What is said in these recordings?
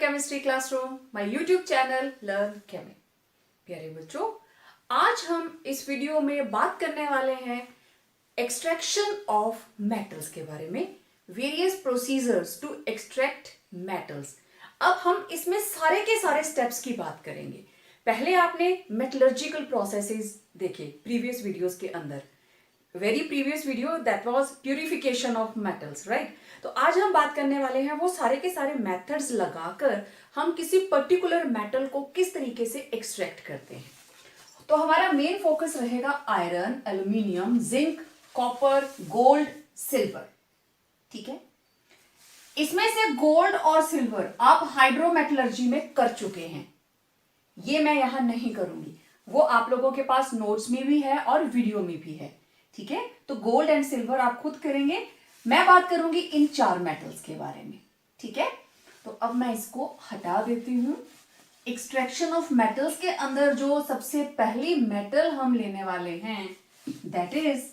Chemistry classroom, my YouTube channel learn chemi. प्यारे बच्चों, आज हम इस वीडियो में बात करने वाले हैं एक्सट्रैक्शन ऑफ मेटल्स के बारे में, various procedures to extract metals. अब हम इसमें सारे के सारे स्टेप्स की बात करेंगे। पहले आपने मेटलर्जिकल प्रोसेसेस देखे प्रीवियस वीडियोस के अंदर, very previous video that was purification of metals, right. तो आज हम बात करने वाले हैं वो सारे के सारे मेथड्स लगाकर हम किसी पर्टिकुलर मेटल को किस तरीके से एक्सट्रैक्ट करते हैं। तो हमारा मेन फोकस रहेगा iron, aluminium, zinc, copper, gold, silver. ठीक है, इसमें से गोल्ड और सिल्वर आप हाइड्रोमेटलर्जी में कर चुके हैं, ये मैं यहां नहीं करूंगी, वो आप लोगों के पास नोट्स में भी है और वीडियो में भी है। ठीक है, तो गोल्ड एंड सिल्वर आप खुद करेंगे, मैं बात करूंगी इन चार मेटल्स के बारे में। ठीक है, तो अब मैं इसको हटा देती हूं। एक्सट्रैक्शन ऑफ मेटल्स के अंदर जो सबसे पहली मेटल हम लेने वाले हैं दैट इज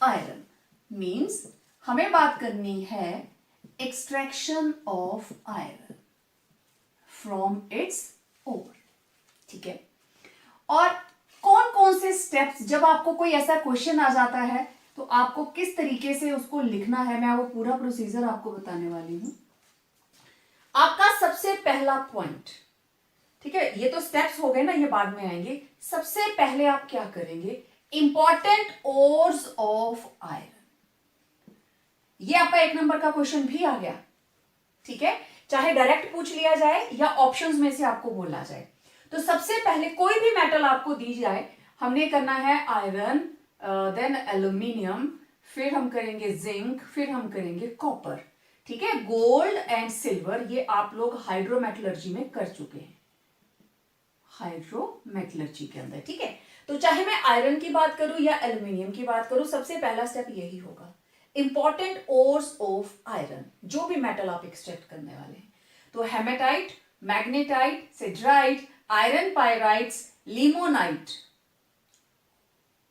आयरन। मींस हमें बात करनी है extraction of iron from its ore. ठीक है, और कौन कौन से स्टेप्स, जब आपको कोई ऐसा क्वेश्चन आ जाता है तो आपको किस तरीके से उसको लिखना है, मैं वो पूरा प्रोसीजर आपको बताने वाली हूं। आपका सबसे पहला पॉइंट, ठीक है, ये तो स्टेप्स हो गए ना, ये बाद में आएंगे। सबसे पहले आप क्या करेंगे, इंपॉर्टेंट ओर्स ऑफ आयरन। ये आपका 1 नंबर का क्वेश्चन भी आ गया। ठीक है, चाहे डायरेक्ट पूछ लिया जाए या ऑप्शंस में से आपको बोला जाए। तो सबसे पहले कोई भी मेटल आपको दी जाए, हमने करना है आयरन, देन एल्यूमिनियम, फिर हम करेंगे जिंक, फिर हम करेंगे कॉपर। ठीक है, गोल्ड एंड सिल्वर ये आप लोग हाइड्रोमेटलर्जी में कर चुके हैं, हाइड्रोमेटलर्जी के अंदर। ठीक है, तो चाहे मैं आयरन की बात करूं या एल्यूमिनियम की बात करूं, सबसे पहला स्टेप यही होगा, इंपॉर्टेंट ओर्स ऑफ आयरन, जो भी मेटल आप एक्सट्रैक्ट करने वाले हैं। तो haematite, magnetite, siderite, iron pyrites, limonite.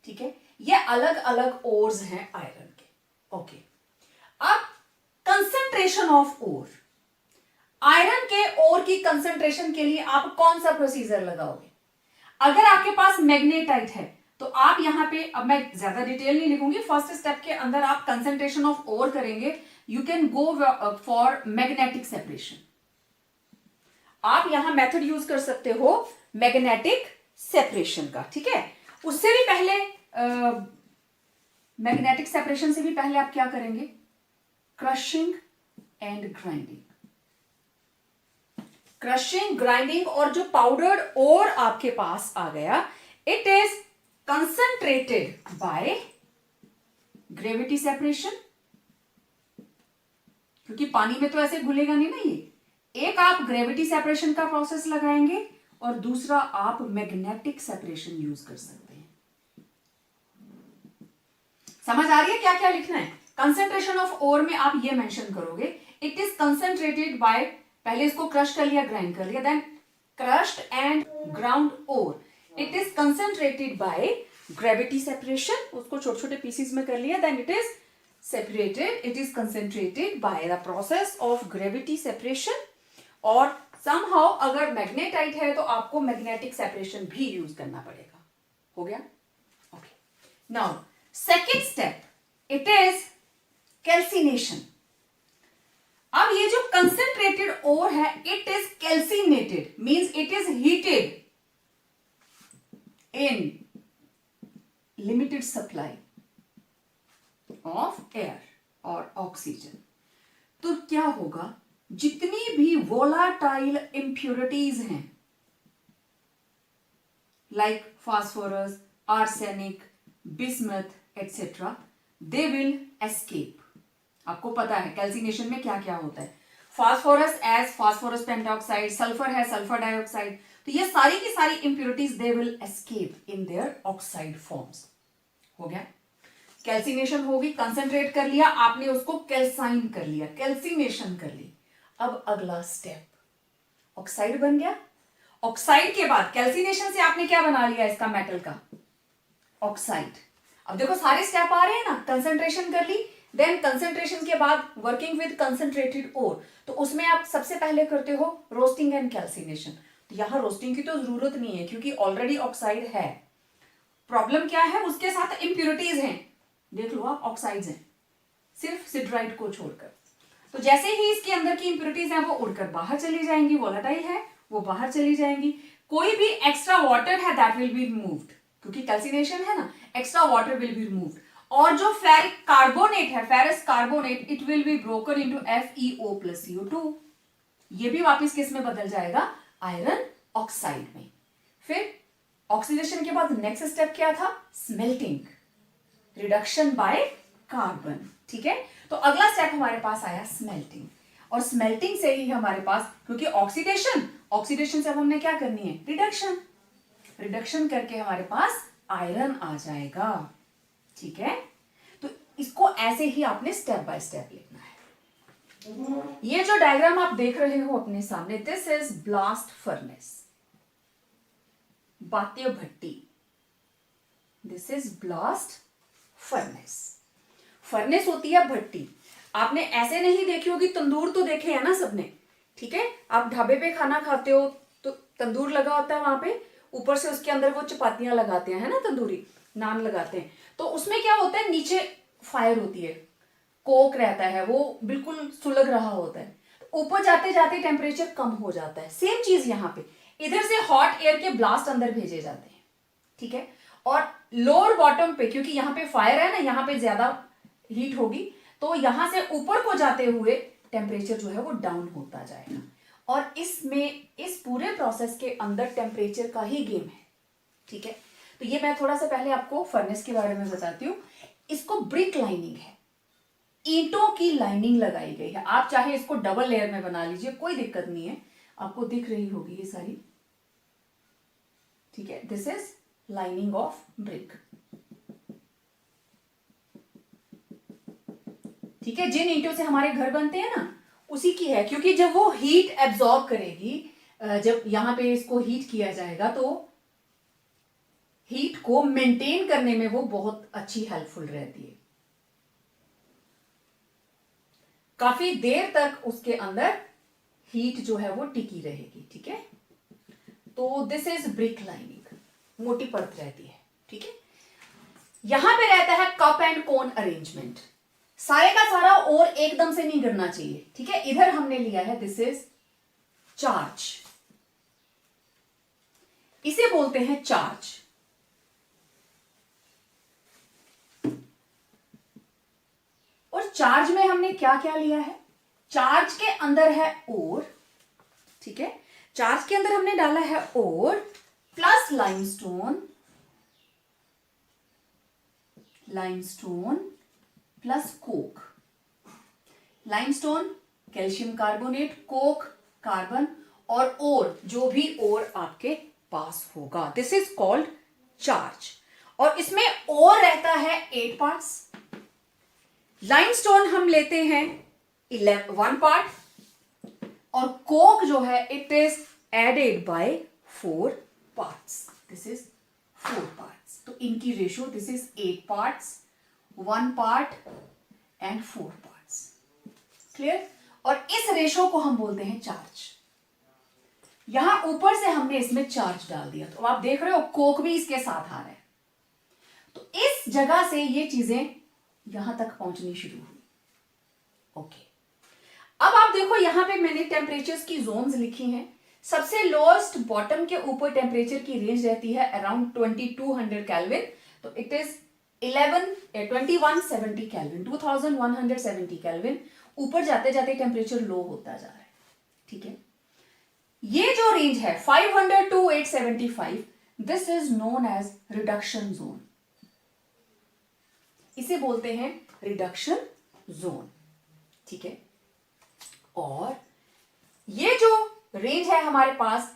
ठीक है, ये अलग अलग ओर्स हैं आयरन के। ओके, अब कंसंट्रेशन ऑफ ओर, आयरन के ओर की कंसंट्रेशन के लिए आप कौन सा प्रोसीजर लगाओगे। अगर आपके पास मैग्नेटाइट है तो आप यहां पे, अब मैं ज्यादा डिटेल नहीं लिखूंगी, फर्स्ट स्टेप के अंदर आप कंसंट्रेशन ऑफ ओर करेंगे। You can go for magnetic separation, आप यहां मेथड यूज कर सकते हो मैग्नेटिक सेपरेशन का। ठीक है, उससे भी पहले मैग्नेटिक सेपरेशन से भी पहले आप क्या करेंगे, crushing and grinding. Crushing, grinding, और जो पाउडर्ड ओर आपके पास आ गया, it is concentrated by gravity separation, क्योंकि पानी में तो ऐसे घुलेगा नहीं ना ये। एक आप ग्रेविटी सेपरेशन का प्रोसेस लगाएंगे और दूसरा आप मैग्नेटिक सेपरेशन यूज कर सकते हैं। समझ आ रही है क्या क्या लिखना है। कंसंट्रेशन ऑफ ओर में आप ये मेंशन करोगे, इट इज कंसंट्रेटेड बाय, पहले इसको क्रश कर लिया, ग्राइंड कर लिया, then crushed and ground ore, it is concentrated by gravity separation, उसको छोटे छोटे पीसेस में कर लिया, then it is separated, it is concentrated by the process of gravity separation। और somehow अगर मैग्नेटाइट है तो आपको मैग्नेटिक सेपरेशन भी यूज करना पड़ेगा। हो गया, okay. Now second step, it is calcination. अब ये जो कंसेंट्रेटेड ओर है, it is calcinated, means it is heated in limited supply of air और ऑक्सीजन। तो क्या होगा, जितनी भी वोलाटाइल इंप्योरिटीज हैं like phosphorus, arsenic, bismuth etcetera, they will escape. आपको पता है कैल्सिनेशन में क्या क्या होता है, phosphorus as phosphorus pentoxide, sulphur है सल्फर डाइऑक्साइड, तो ये सारी की सारी impurities they will escape in their oxide forms. हो गया, कैल्सिनेशन होगी, कंसंट्रेट कर लिया आपने, उसको कैल्साइन कर लिया, कैल्सिनेशन कर ली। अब अगला स्टेप, ऑक्साइड बन गया। ऑक्साइड के बाद कैल्सिनेशन से आपने क्या बना लिया, इसका मेटल का ऑक्साइड। अब देखो सारे स्टेप आ रहे हैं ना, कंसंट्रेशन कर ली, देन कंसंट्रेशन के बाद वर्किंग विद कंसंट्रेटेड ओर, तो उसमें आप सबसे पहले करते हो रोस्टिंग एंड कैल्सिनेशन। तो यहाँ रोस्टिंग की तो जरूरत नहीं है क्योंकि ऑलरेडी ऑक्साइड है। प्रॉब्लम क्या है, उसके साथ इंप्यूरिटीज हैं, देख लो आप, ऑक्साइड्स हैं सिर्फ सिडराइट को छोड़कर। तो जैसे ही इसके अंदर की इंप्यूरिटीज हैं वो उड़कर बाहर चली जाएंगी, वोलेटाइल है वो बाहर चली जाएंगी। कोई भी एक्स्ट्रा वाटर है दैट विल बी रिमूव्ड, क्योंकि कैल्सिनेशन है ना, extra water will be removed. और जो फेरिक कार्बोनेट है, ferrous carbonate, it will be broken into FeO plus CO2। ये भी वापस किस में बदल जाएगा, आयरन ऑक्साइड में। फिर ऑक्सीडेशन के बाद नेक्स्ट स्टेप क्या था, स्मेल्टिंग, रिडक्शन बाय कार्बन। ठीक है, तो अगला स्टेप हमारे पास आया स्मेल्टिंग, और स्मेल्टिंग से ही हमारे पास, क्योंकि ऑक्सीडेशन से अब हमने क्या करनी है, रिडक्शन, रिडक्शन करके हमारे पास आयरन आ जाएगा। ठीक है, तो इसको ऐसे ही आपने स्टेप बाय स्टेप लिखना है। ये जो डायग्राम आप देख रहे हो अपने सामने, दिस इज ब्लास्ट फर्नेस, बात्य भट्टी, this is blast furnace. Furnace होती है भट्टी। आपने ऐसे नहीं देखी होगी, तंदूर तो देखे है ना सबने, ठीक है, आप ढाबे पे खाना खाते हो तो तंदूर लगा होता है वहां पे, ऊपर से उसके अंदर वो चपातियां लगाते हैं, है ना, तंदूरी नान लगाते हैं। तो उसमें क्या होता है, नीचे फायर होती है, कोक रहता है, वो बिल्कुल सुलग रहा होता है, तो ऊपर जाते जाते टेम्परेचर कम हो जाता है। सेम चीज यहाँ पे, इधर से हॉट एयर के ब्लास्ट अंदर भेजे जाते हैं, ठीक है, और लोअर बॉटम पे, क्योंकि यहाँ पे फायर है ना, यहाँ पे ज्यादा हीट होगी, तो यहां से ऊपर को जाते हुए टेम्परेचर जो है वो डाउन होता जाएगा। और इसमें, इस पूरे प्रोसेस के अंदर टेम्परेचर का ही गेम है। ठीक है, तो ये मैं थोड़ा सा पहले आपको फर्नेस के बारे में बताती हूँ। इसको ब्रिक लाइनिंग है, ईंटों की लाइनिंग लगाई गई है। आप चाहे इसको डबल लेयर में बना लीजिए, कोई दिक्कत नहीं है, आपको दिख रही होगी ये सारी। ठीक है, this is lining of brick. ठीक है, जिन ईंटों से हमारे घर बनते हैं ना, उसी की है, क्योंकि जब वो हीट एब्जॉर्ब करेगी, जब यहां पे इसको हीट किया जाएगा तो हीट को मेंटेन करने में वो बहुत अच्छी हेल्पफुल रहती है, काफी देर तक उसके अंदर हीट जो है वो टिकी रहेगी। ठीक है, तो दिस इज ब्रिक लाइनिंग, मोटी परत रहती है। ठीक है, यहां पे रहता है कप एंड कोन अरेंजमेंट, सारे का सारा और एकदम से नहीं गिरना चाहिए। ठीक है, इधर हमने लिया है, दिस इज चार्ज, इसे बोलते हैं चार्ज। और चार्ज में हमने क्या क्या लिया है, चार्ज के अंदर है ओर। ठीक है, चार्ज के अंदर हमने डाला है ore plus limestone, limestone plus coke. Limestone calcium carbonate, coke carbon, और ओर जो भी ओर आपके पास होगा, दिस इज कॉल्ड चार्ज। और इसमें ओर रहता है 8 पार्ट्स, लाइमस्टोन हम लेते हैं 1 पार्ट, और कोक जो है it is added by 4 parts, this is 4 parts. तो इनकी ratio, this is 8 parts, 1 part and 4 parts. Clear? और इस रेशो को हम बोलते हैं चार्ज। यहां ऊपर से हमने इसमें चार्ज डाल दिया, तो आप देख रहे हो कोक भी इसके साथ आ रहा है, तो इस जगह से ये चीजें यहां तक पहुंचनी शुरू हुई। ओके, अब आप देखो यहां पे मैंने टेम्परेचर्स की जोन्स लिखी हैं। सबसे लोएस्ट बॉटम के ऊपर टेम्परेचर की रेंज रहती है अराउंड 2200 केल्विन, तो इट इज 2170 केल्विन, 2170 केल्विन। ऊपर जाते जाते टेम्परेचर लो होता जा रहा है। ठीक है, ये जो रेंज है 500 to 875, this is known as reduction zone, इसे बोलते हैं रिडक्शन जोन। ठीक है, और ये जो रेंज है हमारे पास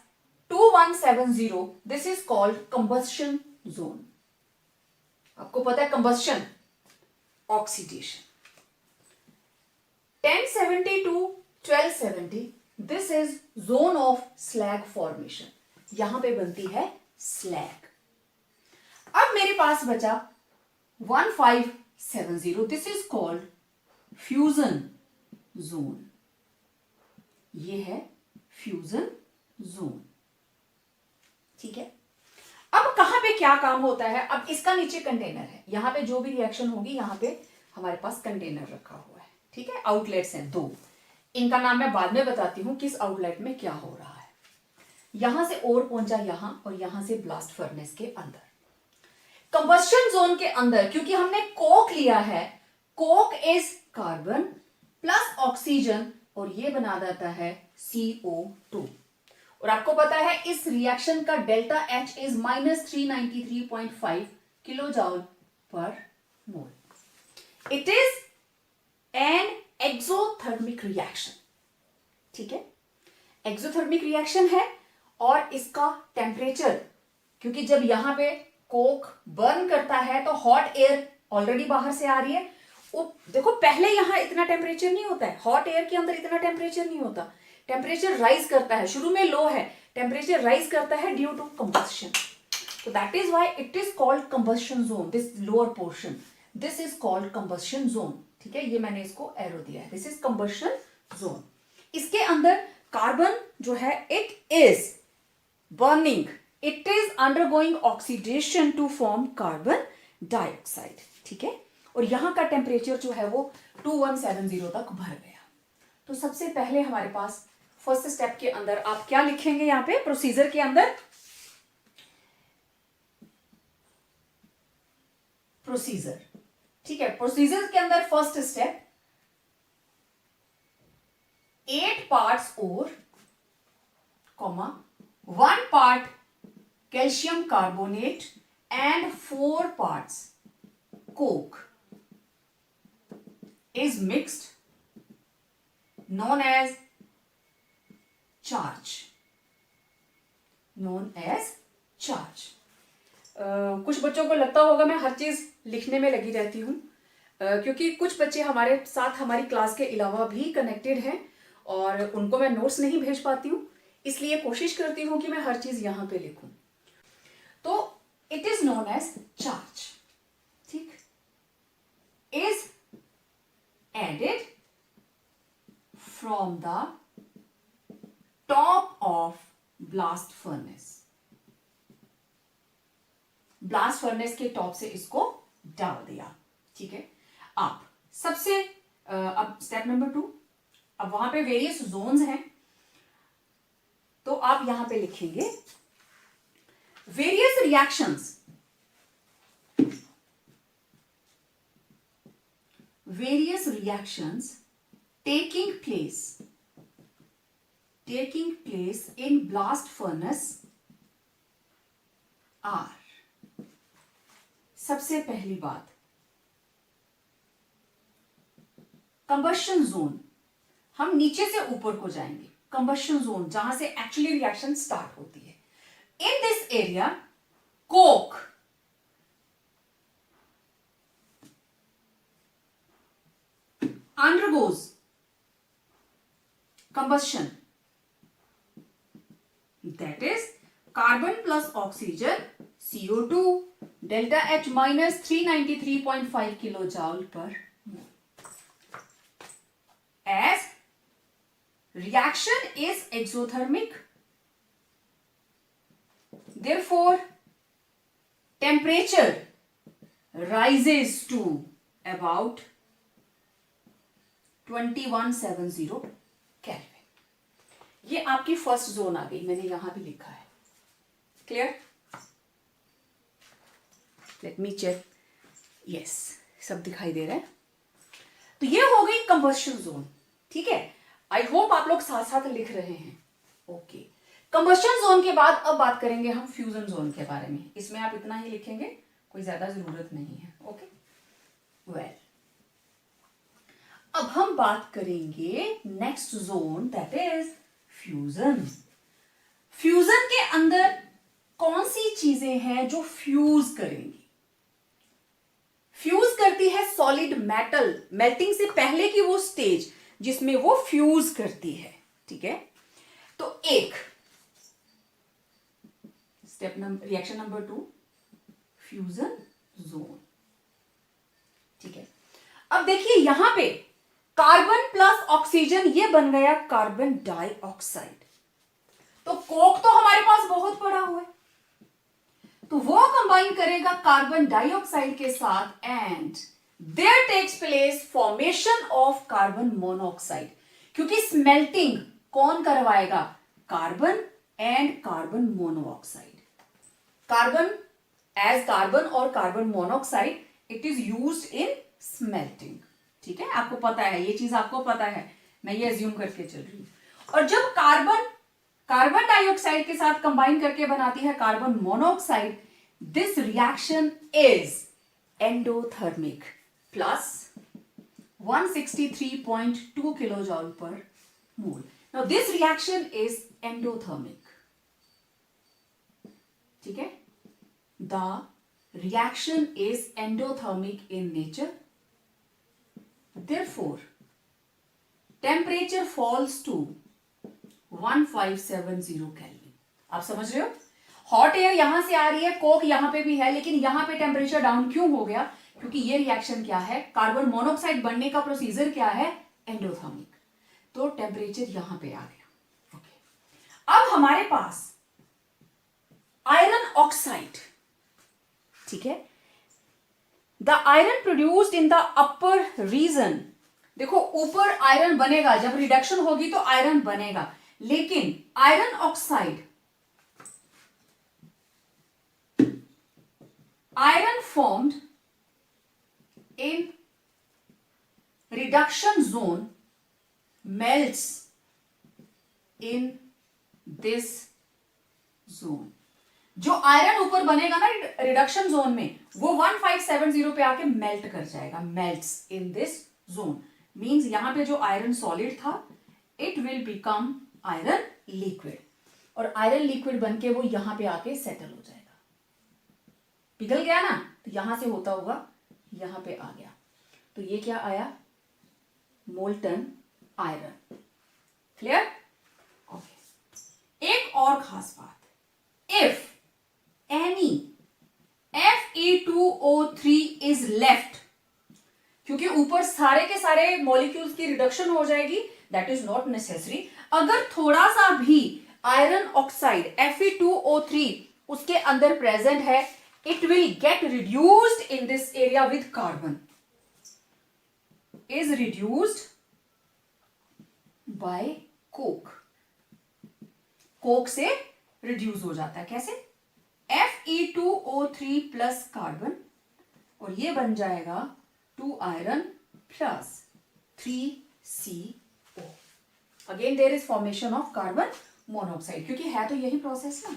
2170, this is called combustion zone. आपको पता है combustion, oxidation. 1070 to 1270, this is zone of slag formation, यहां पे बनती है स्लैग। अब मेरे पास बचा 1570, this is called fusion zone, ये है फ्यूजन जोन। ठीक है, अब कहां पे क्या काम होता है? अब इसका नीचे कंटेनर है, यहां पे जो भी रिएक्शन होगी यहां पे हमारे पास कंटेनर रखा हुआ है। ठीक है, आउटलेट्स हैं दो, इनका नाम मैं बाद में बताती हूं किस आउटलेट में क्या हो रहा है। यहां से और पहुंचा यहां, और यहां से ब्लास्ट फर्नेस के अंदर। कंबस्शन जोन के अंदर क्योंकि हमने कोक लिया है, Coke is carbon plus oxygen, और ये बना देता है CO2। और आपको पता है इस रिएक्शन का delta H is -393.5 kilo joule per mole. It is an exothermic reaction. ठीक है, एक्सोथर्मिक रिएक्शन है, और इसका टेम्परेचर, क्योंकि जब यहां पे कोक बर्न करता है तो हॉट एयर ऑलरेडी बाहर से आ रही है। देखो पहले यहां इतना टेम्परेचर नहीं होता है, हॉट एयर के अंदर इतना टेम्परेचर नहीं होता, टेम्परेचर राइज करता है, शुरू में लो है, टेम्परेचर राइज करता है ड्यू टू कंबस्शन। तो that is why it is called combustion zone, this lower portion, this is called combustion zone. ठीक है, ये मैंने इसको एरो दिया है, दिस इज कंबस्शन जोन। इसके अंदर कार्बन जो है it is burning, it is undergoing oxidation to form carbon dioxide. ठीक है, और यहां का टेम्परेचर जो है वो 2170 तक भर गया। तो सबसे पहले हमारे पास फर्स्ट स्टेप के अंदर आप क्या लिखेंगे? यहां पे प्रोसीजर के अंदर प्रोसीजर, ठीक है, प्रोसीजर के अंदर फर्स्ट स्टेप 8 पार्ट्स और 1 part calcium carbonate and 4 parts coke is mixed known as charge, कुछ बच्चों को लगता होगा मैं हर चीज लिखने में लगी रहती हूं, क्योंकि कुछ बच्चे हमारे साथ हमारी क्लास के अलावा भी कनेक्टेड हैं और उनको मैं नोट्स नहीं भेज पाती हूं, इसलिए कोशिश करती हूं कि मैं हर चीज यहां पे लिखूं। तो it is known as charge, ठीक, is added from the top of blast furnace, blast furnace के टॉप से इसको डाल दिया। ठीक है, आप सबसे अब स्टेप नंबर 2, अब वहां पे वेरियस जोन्स हैं, तो आप यहां पे लिखेंगे various reactions, various reactions taking place in blast furnace are, सबसे पहली बात कंबस्शन जोन, हम नीचे से ऊपर को जाएंगे, कंबस्शन जोन जहां से एक्चुअली रिएक्शन स्टार्ट होती है। In this area Coke undergoes combustion, that is carbon plus oxygen CO2 delta H minus 393.5 kilojoule per mole. As reaction is exothermic, therefore temperature rises to about 2170 kelvin. ये आपकी first zone आ गई, मैंने यहां भी लिखा है, clear? Let me check, yes, सब दिखाई दे रहा है। तो ये हो गई कंबस्शन जोन। ठीक है, आई होप आप लोग साथ साथ लिख रहे हैं। ओके, कंबस्शन जोन के बाद अब बात करेंगे हम फ्यूजन जोन के बारे में। इसमें आप इतना ही लिखेंगे, कोई ज्यादा जरूरत नहीं है। ओके, वेल, अब हम बात करेंगे next zone, that is fusion. Fusion के अंदर कौन सी चीजें हैं जो फ्यूज करेंगी? फ्यूज करती है सॉलिड मेटल, मेल्टिंग से पहले की वो स्टेज जिसमें वो फ्यूज करती है। ठीक है, तो एक step number, reaction number 2, fusion zone. ठीक है, अब देखिए यहां पे कार्बन प्लस ऑक्सीजन ये बन गया कार्बन डाइऑक्साइड। तो कोक तो हमारे पास बहुत पड़ा हुआ है, तो वो कंबाइन करेगा कार्बन डाइऑक्साइड के साथ and there takes place formation of carbon monoxide. क्योंकि स्मेल्टिंग कौन करवाएगा? Carbon and carbon monoxide. Carbon as carbon और carbon monoxide it is used in smelting. ठीक है, आपको पता है, ये चीज आपको पता है, मैं ये एज्यूम करके चल रही हूं। और जब कार्बन डाइऑक्साइड के साथ कंबाइन करके बनाती है carbon monoxide, this reaction is endothermic plus 163.2 kilojoule per mole. Now this reaction is endothermic. ठीक है, the reaction is endothermic in nature, therefore temperature falls to 1570 Kelvin। आप समझ रहे हो? हॉट एयर यहां से आ रही है, कोक यहां पे भी है, लेकिन यहां पे टेम्परेचर डाउन क्यों हो गया? क्योंकि ये रिएक्शन क्या है? कार्बन मोनोऑक्साइड बनने का प्रोसीजर क्या है? एंडोथर्मिक। तो टेम्परेचर यहां पे आ गया। ओके, अब हमारे पास आयरन ऑक्साइड, ठीक है, the iron produced in the upper region. देखो ऊपर आयरन बनेगा, जब रिडक्शन होगी तो आयरन बनेगा, लेकिन iron oxide iron formed in reduction zone melts in this zone. जो आयरन ऊपर बनेगा ना रिडक्शन जोन में, वो 1570 पे आके मेल्ट कर जाएगा, melts in this zone. Means यहां पे जो आयरन सॉलिड था it will become iron liquid, और आयरन लिक्विड बन के वो यहां पे आके सेटल हो जाएगा। पिघल गया ना, तो यहां से होता होगा यहां पे आ गया, तो ये क्या आया? Molten iron. क्लियर? ओके, एक और खास बात, if any Fe2O3 is left, क्योंकि ऊपर सारे के सारे मॉलिक्यूल्स की रिडक्शन हो जाएगी, दैट इज नॉट नेसेसरी। अगर थोड़ा सा भी आयरन ऑक्साइड Fe2O3 उसके अंदर प्रेजेंट है, it will get reduced in this area with carbon, is reduced by Coke. Coke से रिड्यूस हो जाता है, कैसे? Fe2O3 प्लस कार्बन, और ये बन जाएगा 2 iron plus 3CO। Again there is formation of carbon monoxide, क्योंकि है तो यही प्रोसेस ना,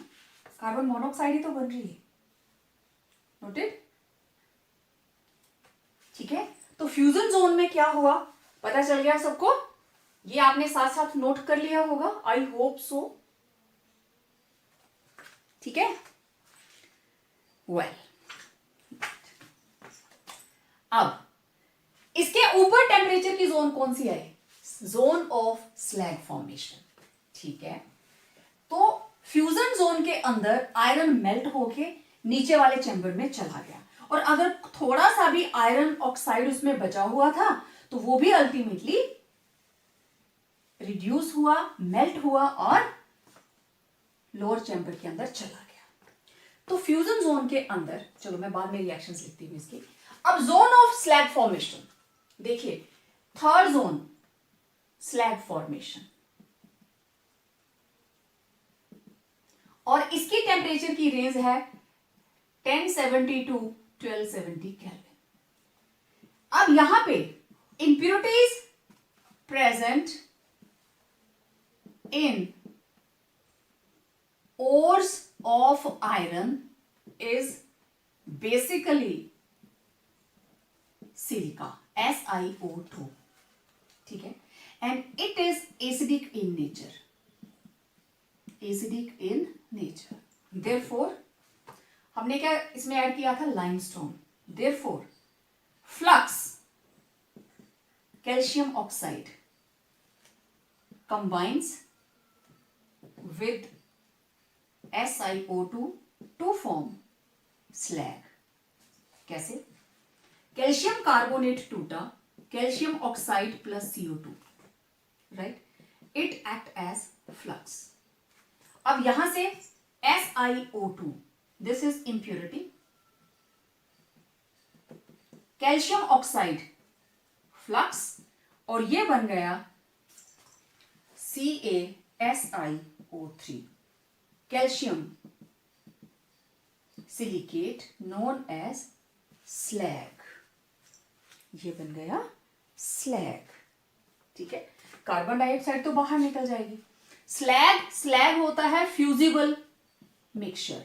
कार्बन मोनोऑक्साइड ही तो बन रही है। नोटेड? ठीक है, तो फ्यूजन जोन में क्या हुआ पता चल गया सबको? ये आपने साथ साथ नोट कर लिया होगा, आई होप सो। ठीक है, वेल, अब इसके ऊपर टेम्परेचर की जोन कौन सी है? Zone of slag formation. ठीक है, तो फ्यूजन जोन के अंदर आयरन मेल्ट होके नीचे वाले चैम्बर में चला गया, और अगर थोड़ा सा भी आयरन ऑक्साइड उसमें बचा हुआ था तो वो भी अल्टीमेटली रिड्यूस हुआ, मेल्ट हुआ और लोअर चैम्बर के अंदर चला गया। तो फ्यूजन जोन के अंदर, चलो मैं बाद में रिएक्शंस लिखती हूं इसकी। अब जोन ऑफ स्लैग फॉर्मेशन देखिए, थर्ड जोन स्लैग फॉर्मेशन, और इसकी टेम्परेचर की रेंज है 1070 टू 1270 केल्विन। अब यहां पे impurities present in ores of iron is basically silica, SiO2, ठीक है, and it is acidic in nature, acidic in nature, therefore हमने क्या इसमें ऐड किया था? Limestone. therefore flux calcium oxide combines with SiO2 to form slag। कैसे? Calcium carbonate टूटा calcium oxide plus CO2, right, it act as flux. अब यहां से SiO2, this is impurity, calcium oxide flux, और ये बन गया CaSiO3, calcium silicate known as slag, ये बन गया स्लैग। ठीक है, कार्बन डाइऑक्साइड तो बाहर निकल जाएगी। स्लैग होता है फ्यूजिबल मिक्सचर,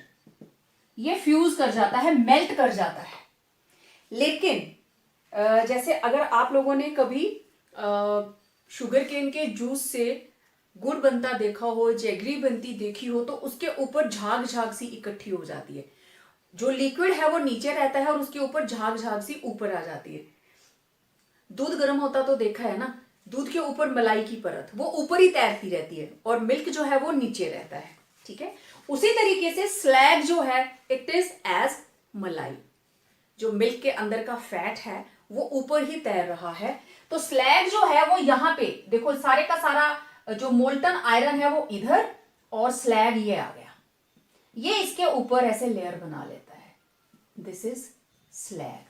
ये फ्यूज कर जाता है, मेल्ट कर जाता है। लेकिन जैसे अगर आप लोगों ने कभी शुगर केन के जूस से गुड़ बनता देखा हो, जैगरी बनती देखी हो, तो उसके ऊपर झाग झाग सी इकट्ठी हो जाती है। जो लिक्विड है वो नीचे रहता है और उसके ऊपर झाग झाग सी ऊपर आ जाती है। दूध गर्म होता तो देखा है ना, दूध के ऊपर मलाई की परत वो ऊपर ही तैरती रहती है और मिल्क जो है वो नीचे रहता है। ठीक है, उसी तरीके से स्लैग जो है इट इज एज मलाई, जो मिल्क के अंदर का फैट है वो ऊपर ही तैर रहा है। तो स्लैग जो है वो यहाँ पे देखो, सारे का सारा जो मोल्टन आयरन है वो इधर, और स्लैग ये आ गया, ये इसके ऊपर ऐसे लेयर बना लेता है, this is slag.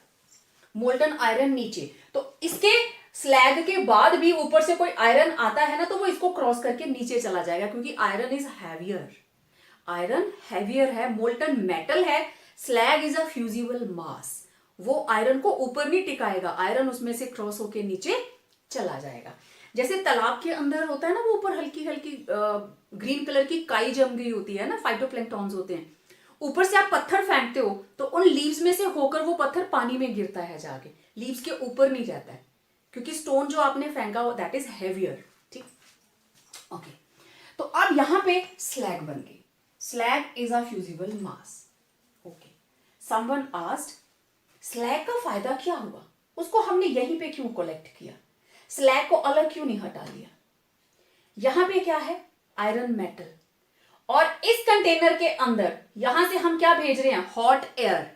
Molten iron नीचे, तो इसके स्लैग के बाद भी ऊपर से कोई आयरन आता है ना, तो वो इसको क्रॉस करके नीचे चला जाएगा, क्योंकि iron is heavier, iron heavier है, मोल्टन मेटल है। स्लैग इज अ फ्यूजिबल मास, वो आयरन को ऊपर नहीं टिकाएगा, आयरन उसमें से क्रॉस होके नीचे चला जाएगा। जैसे तालाब के अंदर होता है ना, वो ऊपर हल्की हल्की ग्रीन कलर की काई जम गई होती है ना, फाइटोप्लैंक्टन्स होते हैं, ऊपर से आप पत्थर फेंकते हो तो उन लीव्स में से होकर वो पत्थर पानी में गिरता है जाके, लीव्स के ऊपर नहीं जाता है, क्योंकि स्टोन जो आपने फेंका हो दैट इज हैवियर। ठीक, ओके, तो अब यहां पे स्लैग बन गई, slag is a fusible mass. Okay, someone asked slag का फायदा क्या हुआ, उसको हमने यहीं पे क्यों कलेक्ट किया, स्लैग को अलग क्यों नहीं हटा लिया। यहां पे क्या है, आयरन मेटल, और इस कंटेनर के अंदर यहां से हम क्या भेज रहे हैं, हॉट एयर,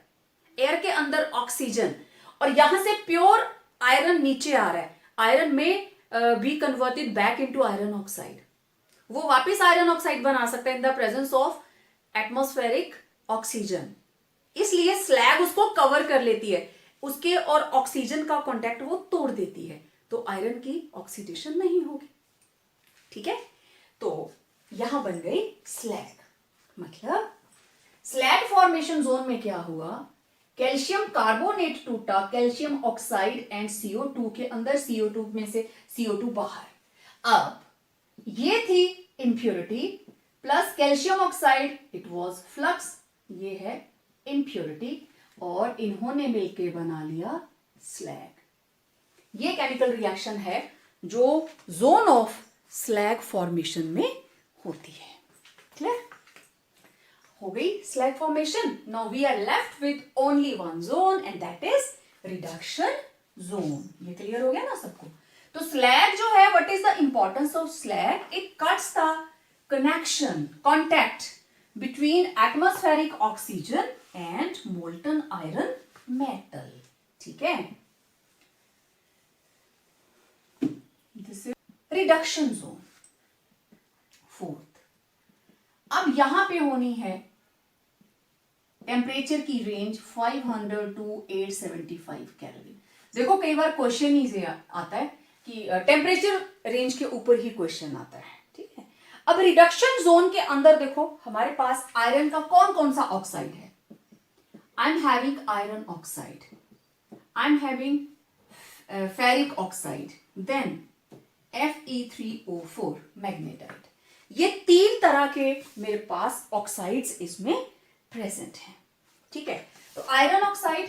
एयर के अंदर ऑक्सीजन, और यहां से प्योर आयरन नीचे आ रहा है। आयरन में be converted back into iron oxide, वो वापस आयरन ऑक्साइड बना सकता है in the presence of atmospheric oxygen, इसलिए स्लैग उसको कवर कर लेती है, उसके और ऑक्सीजन का कांटेक्ट वो तोड़ देती है, तो आयरन की ऑक्सीडेशन नहीं होगी। ठीक है, तो यहां बन गई स्लैग। मतलब स्लैग फॉर्मेशन जोन में क्या हुआ, कैल्शियम कार्बोनेट टूटा, कैल्शियम ऑक्साइड एंड CO2 के अंदर, CO2 में से CO2 बाहर। अब ये थी impurity plus calcium oxide, it was flux, ये है इंप्योरिटी, और इन्होंने मिलकर बना लिया स्लैग। ये केमिकल रिएक्शन है जो जोन ऑफ स्लैग फॉर्मेशन में होती है। क्लियर हो गई slag formation. Now we are left with only one zone and that is reduction zone. ये क्लियर हो गया ना सबको। तो स्लैग जो है, what is the importance of slag, it cuts the connection, contact between atmospheric oxygen and molten iron metal. ठीक है, this is reduction zone. Fourth, अब यहां पे होनी है टेम्परेचर की रेंज 500 टू 875 केल्विन। देखो कई बार क्वेश्चन ही आता है कि टेम्परेचर रेंज के ऊपर ही क्वेश्चन आता है। ठीक है, अब रिडक्शन जोन के अंदर देखो हमारे पास आयरन का कौन कौन सा ऑक्साइड है। I am having iron oxide, I am having ferric oxide, then Fe3O4 magnetite. ये तीन तरह के मेरे पास ऑक्साइड्स इसमें प्रेजेंट हैं। ठीक है, तो आयरन ऑक्साइड,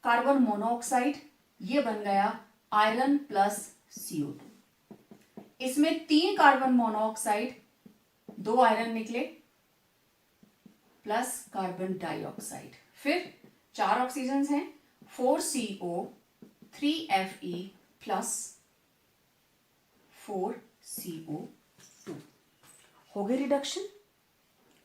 कार्बन मोनोऑक्साइड, ये बन गया आयरन प्लस CO2। इसमें 3 कार्बन मोनोऑक्साइड, 2 आयरन निकले, प्लस कार्बन डाइऑक्साइड, फिर 4 ऑक्सीजन हैं, 4CO, 3Fe प्लस 4CO2। हो गई रिडक्शन।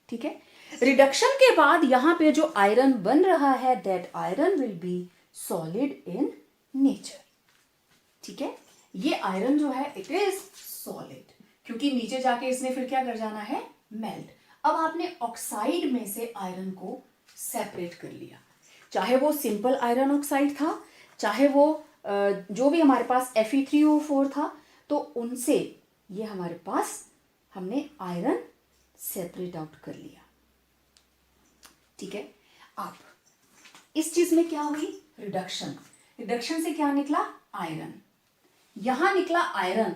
ठीक है, रिडक्शन के बाद यहां पे जो आयरन बन रहा है, that iron will be solid in nature. ठीक है, ये आयरन जो है इट इज सॉलिड, क्योंकि नीचे जाके इसने फिर क्या कर जाना है, मेल्ट। अब आपने ऑक्साइड में से आयरन को सेपरेट कर लिया, चाहे वो सिंपल आयरन ऑक्साइड था, चाहे वो जो भी हमारे पास Fe3O4 था, तो उनसे ये हमारे पास हमने आयरन सेपरेट आउट कर लिया। ठीक है, अब इस चीज में क्या हुई, रिडक्शन। रिडक्शन से क्या निकला, आयरन। यहां निकला आयरन,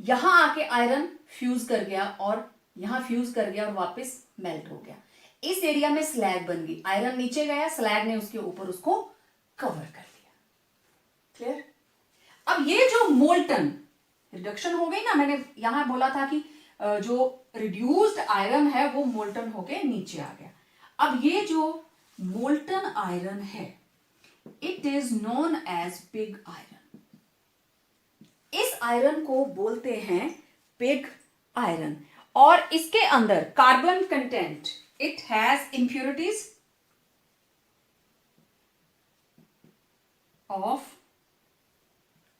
यहां आके आयरन फ्यूज कर गया और यहां फ्यूज कर गया और वापस मेल्ट हो गया। इस एरिया में स्लैग बन गई, आयरन नीचे गया, स्लैग ने उसके ऊपर उसको कवर कर लिया। क्लियर। अब ये जो मोल्टन रिडक्शन हो गई ना, मैंने यहां बोला था कि जो रिड्यूस्ड आयरन है वो मोल्टन होके नीचे आ गया। अब ये जो मोल्टन आयरन है it is known as pig iron. इस आयरन को बोलते हैं पिग आयरन, और इसके अंदर carbon content, it has impurities of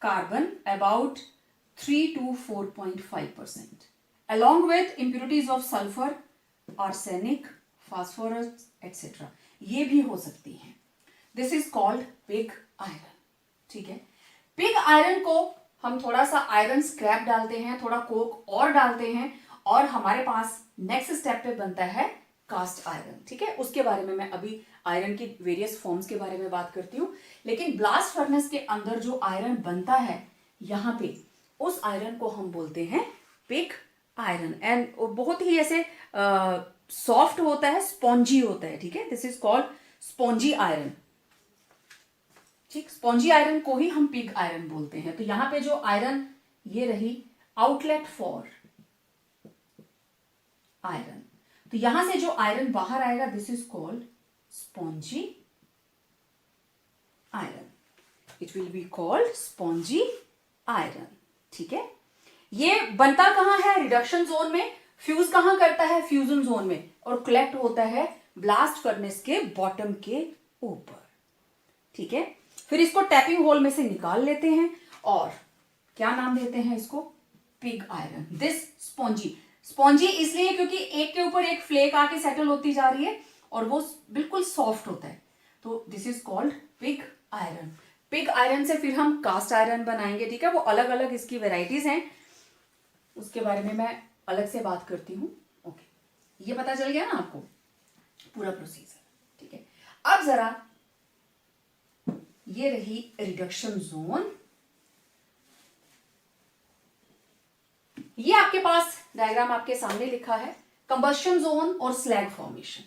carbon about 3 to 4.5%, along with impurities of sulfur, arsenic, phosphorus, etc. ये भी हो सकती हैं। This is called pig iron। ठीक है, पिग आयरन को हम थोड़ा सा आयरन स्क्रैप डालते हैं, थोड़ा कोक और डालते हैं, और हमारे पास नेक्स्ट स्टेप पे बनता है कास्ट आयरन। ठीक है, उसके बारे में मैं अभी आयरन की वेरियस फॉर्म्स के बारे में बात करती हूँ, लेकिन ब्लास्ट फर्नेस के अंदर जो आयरन बनता है यहां पे, उस आयरन को हम बोलते हैं पिग आयरन। एंड बहुत ही ऐसे सॉफ्ट होता है, स्पॉन्जी होता है। ठीक है, this is called spongy iron. ठीक, स्पॉन्जी आयरन को ही हम पिग आयरन बोलते हैं। तो यहां पे जो आयरन, ये रही आउटलेट फॉर आयरन, तो यहां से जो आयरन बाहर आएगा this is called spongy iron. It will be called spongy iron. ठीक है, ये बनता कहां है, रिडक्शन जोन में। फ्यूज कहां करता है, फ्यूजन जोन में, और कलेक्ट होता है ब्लास्ट फर्नेस के बॉटम के ऊपर। ठीक है, फिर इसको टैपिंग होल में से निकाल लेते हैं और क्या नाम देते हैं इसको, pig iron. This spongy, spongy इसलिए क्योंकि एक के ऊपर एक फ्लेक आके सेटल होती जा रही है और वो बिल्कुल सॉफ्ट होता है, तो this is called pig iron. Pig iron से फिर हम कास्ट आयरन बनाएंगे। ठीक है, वो अलग अलग इसकी वेराइटीज हैं, उसके बारे में मैं अलग से बात करती हूं। ओके, ये पता चल गया ना आपको पूरा प्रोसीजर। ठीक है, अब जरा ये रही रिडक्शन जोन। ये आपके पास डायग्राम आपके सामने लिखा है, कंबस्शन जोन और स्लैग फॉर्मेशन।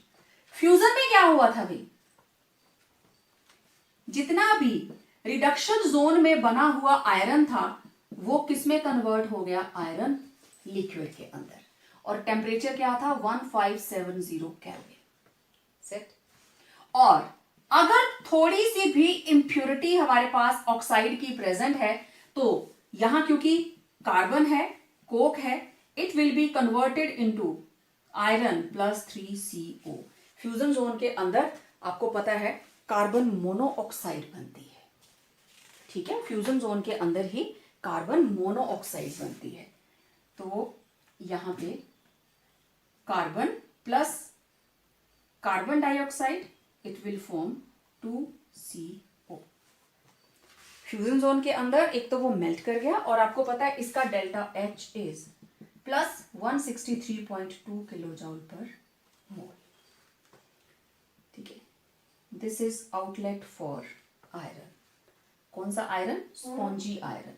फ्यूजन में क्या हुआ था भाई, जितना भी रिडक्शन जोन में बना हुआ आयरन था वो किस में कन्वर्ट हो गया, आयरन लिक्विड के अंदर, और टेम्परेचर क्या था 1570 केल्विन। सेट। और अगर थोड़ी सी भी इंप्योरिटी हमारे पास ऑक्साइड की प्रेजेंट है तो यहां क्योंकि कार्बन है, कोक है, it will be converted into iron plus 3CO। Fusion zone के अंदर आपको पता है कार्बन मोनोऑक्साइड बनती है। ठीक है, फ्यूजन जोन के अंदर ही कार्बन मोनोऑक्साइड बनती है, तो यहां पे carbon plus carbon dioxide, it will form 2CO। Fusion zone के अंदर एक तो वो मेल्ट कर गया, और आपको पता है इसका delta H is plus 163.2 kilo joule per mole. ठीक है, this is outlet for iron. कौन सा आयरन, स्पॉन्जी आयरन।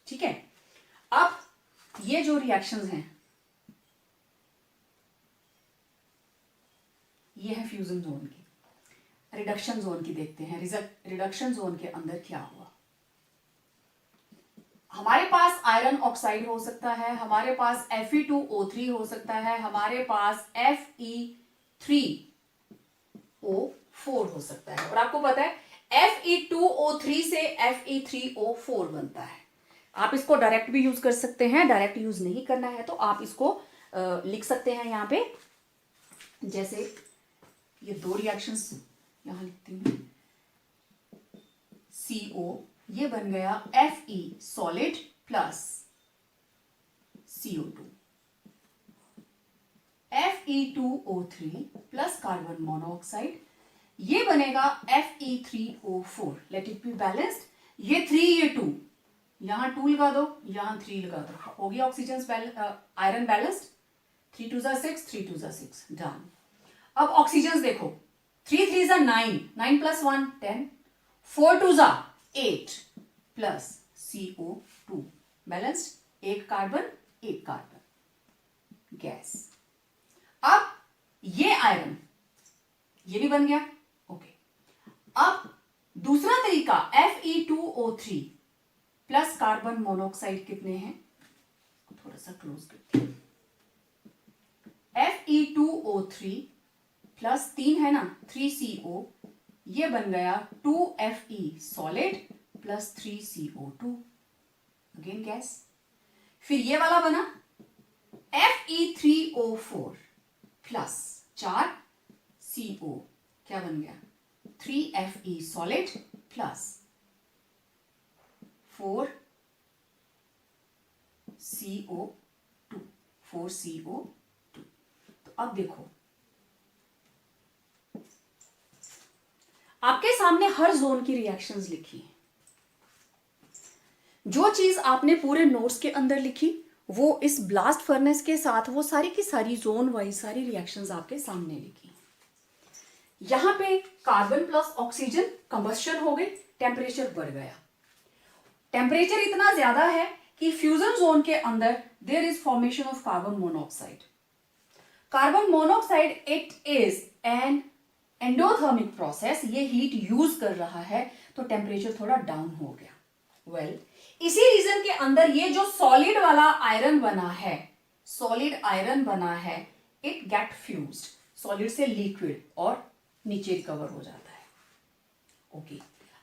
ठीक है, अब ये जो रिएक्शंस हैं ये है फ्यूजन जोन की। रिडक्शन जोन की देखते हैं, रिडक्शन जोन के अंदर क्या हुआ। हमारे पास आयरन ऑक्साइड हो सकता है, हमारे पास Fe2O3 हो सकता है, हमारे पास Fe3O4 हो सकता है, और आपको पता है Fe2O3 से Fe3O4 बनता है। आप इसको डायरेक्ट भी यूज कर सकते हैं, डायरेक्ट यूज नहीं करना है तो आप इसको लिख सकते हैं यहां पे, जैसे ये दो रिएक्शंस यहां लिखती हूं, CO, ये बन गया Fe solid plus CO2, Fe2O3 plus carbon monoxide, ये बनेगा Fe3O4। Let it be balanced, ये 3 ये 2, यहां 2 लगा दो, यहां 3 लगा दो, हो गया ऑक्सीजन आयरन बैलेंस्ड। 3 2 6, 3 2 6, डन। अब ऑक्सीजन देखो, 3 3 9, 9 प्लस 1 10, 4 2 8 प्लस CO2 बैलेंस्ड, एक कार्बन एक कार्बन गैस। अब ये आयरन ये भी बन गया, ओके। अब दूसरा तरीका Fe2O3 प्लस कार्बन मोनोऑक्साइड कितने हैं, थोड़ा सा क्लोज करते हैं। Fe2O3 प्लस 3 है ना, 3CO, ये बन गया 2Fe solid plus 3CO2, again gas. फिर ये वाला बना Fe3O4 प्लस 4CO, क्या बन गया 3Fe सॉलिड प्लस 4CO2। तो अब देखो, आपके सामने हर जोन की रिएक्शंस लिखी है। जो चीज आपने पूरे नोट्स के अंदर लिखी वो इस ब्लास्ट फर्नेस के साथ वो सारी की सारी जोन वाइज सारी रिएक्शंस आपके सामने लिखी। यहां पे कार्बन प्लस ऑक्सीजन कंबस्शन हो गई, टेम्परेचर बढ़ गया। टेम्परेचर इतना ज्यादा है कि फ्यूजन जोन के अंदर there is formation of carbon monoxide. Carbon monoxide it is an endothermic process, ये हीट यूज कर रहा है तो टेम्परेचर थोड़ा डाउन हो गया। वेल, इसी रीजन के अंदर ये जो सॉलिड वाला आयरन बना है, सॉलिड आयरन बना है, इट गेट फ्यूज्ड, सॉलिड से लिक्विड और नीचे रिकवर हो जाता है, ओके।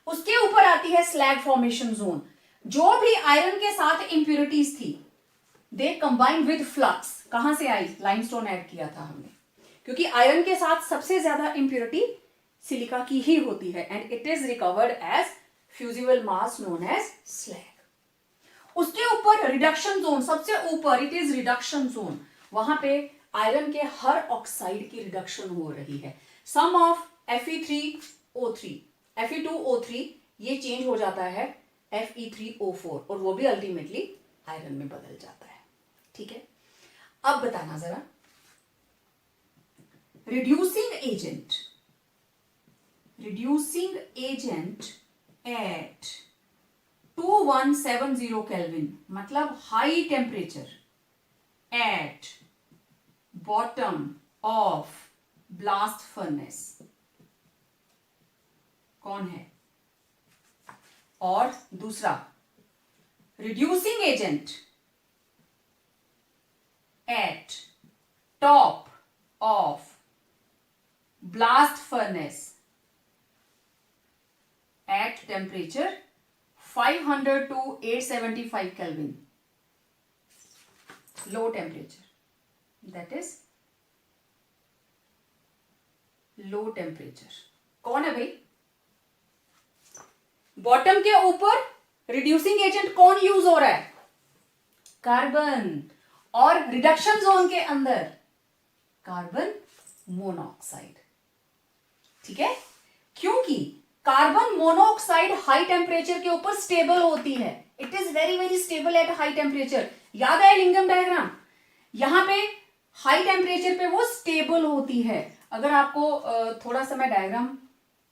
उसके ऊपर आती है स्लैग फॉर्मेशन जोन। जो भी आयरन के साथ इंप्यूरिटीज थी दे कंबाइन विद फ्लक्स, कहां से आई, लाइमस्टोन ऐड किया था हमने, क्योंकि आयरन के साथ सबसे ज्यादा इंप्यूरिटी सिलिका की ही होती है and it is recovered as fusible mass known as slag. उसके ऊपर रिडक्शन जोन, सबसे ऊपर इट इज रिडक्शन जोन, वहां पे आयरन के हर ऑक्साइड की रिडक्शन हो रही है। सम ऑफ Fe3O3 Fe2O3 ये चेंज हो जाता है Fe3O4 और वो भी अल्टीमेटली आयरन में बदल जाता है, ठीक है। अब बताना जरा, reducing agent at 2170 Kelvin, मतलब high temperature at bottom of blast furnace कौन है, और दूसरा reducing agent at top of blast furnace at temperature 500 to 875 Kelvin, low temperature, that is low temperature। कौन है भाई, बॉटम के ऊपर रिड्यूसिंग एजेंट कौन यूज हो रहा है, कार्बन, और रिडक्शन जोन के अंदर कार्बन मोनोऑक्साइड, ठीक है। क्योंकि कार्बन मोनोऑक्साइड हाई टेम्परेचर के ऊपर स्टेबल होती है, it is very very stable at high temperature. याद है लिंगम डायग्राम, यहां पे हाई टेम्परेचर पे वो स्टेबल होती है। अगर आपको थोड़ा सा मैं डायग्राम,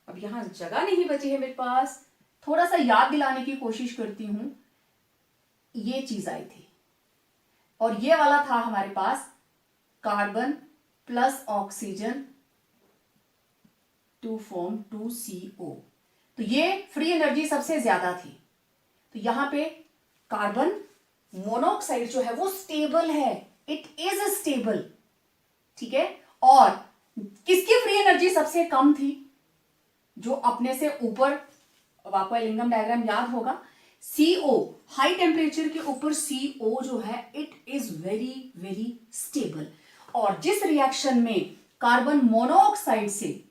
अब यहां जगह नहीं बची है मेरे पास, थोड़ा सा याद दिलाने की कोशिश करती हूं। ये चीज आई थी और ये वाला था हमारे पास carbon plus oxygen to form 2CO, तो ये फ्री एनर्जी सबसे ज्यादा थी। तो यहां पे कार्बन मोनोऑक्साइड जो है वो स्टेबल है, इट इज स्टेबल, ठीक है। और किसकी फ्री एनर्जी सबसे कम थी, जो अपने से ऊपर, अब आपको लिंगम डायग्राम याद होगा, CO, हाई टेम्परेचर के ऊपर CO जो है it is very very stable. और जिस रिएक्शन में कार्बन मोनोऑक्साइड से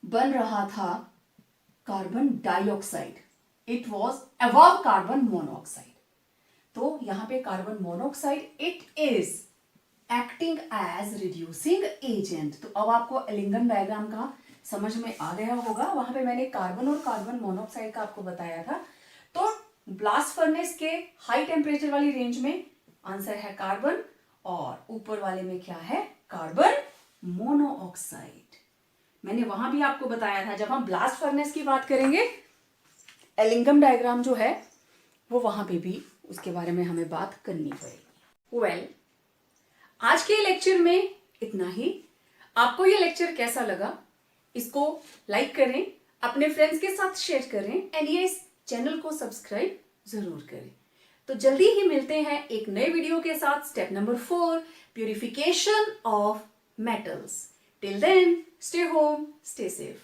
बन रहा था carbon dioxide, it was above carbon monoxide. तो यहां पे carbon monoxide it is acting as reducing agent. तो अब आपको एलिंगम डायग्राम का समझ में आ गया होगा। वहां पे मैंने कार्बन और कार्बन मोनोऑक्साइड का आपको बताया था। तो ब्लास्ट फर्नेस के हाई टेम्परेचर वाली रेंज में आंसर है कार्बन, और ऊपर वाले में क्या है, कार्बन मोनोऑक्साइड। मैंने वहां भी आपको बताया था, जब हम ब्लास्ट फर्नेस की बात करेंगे एलिंगम डायग्राम जो है वो वहां पे भी उसके बारे में हमें बात करनी पड़ेगी। वेल, आज के लेक्चर में इतना ही। आपको ये लेक्चर कैसा लगा, इसको लाइक करें, अपने फ्रेंड्स के साथ शेयर करें, एंड ये इस चैनल को सब्सक्राइब जरूर करें। तो जल्दी ही मिलते हैं एक नए वीडियो के साथ। Step number 4, purification of metals. Till then, stay home, stay safe.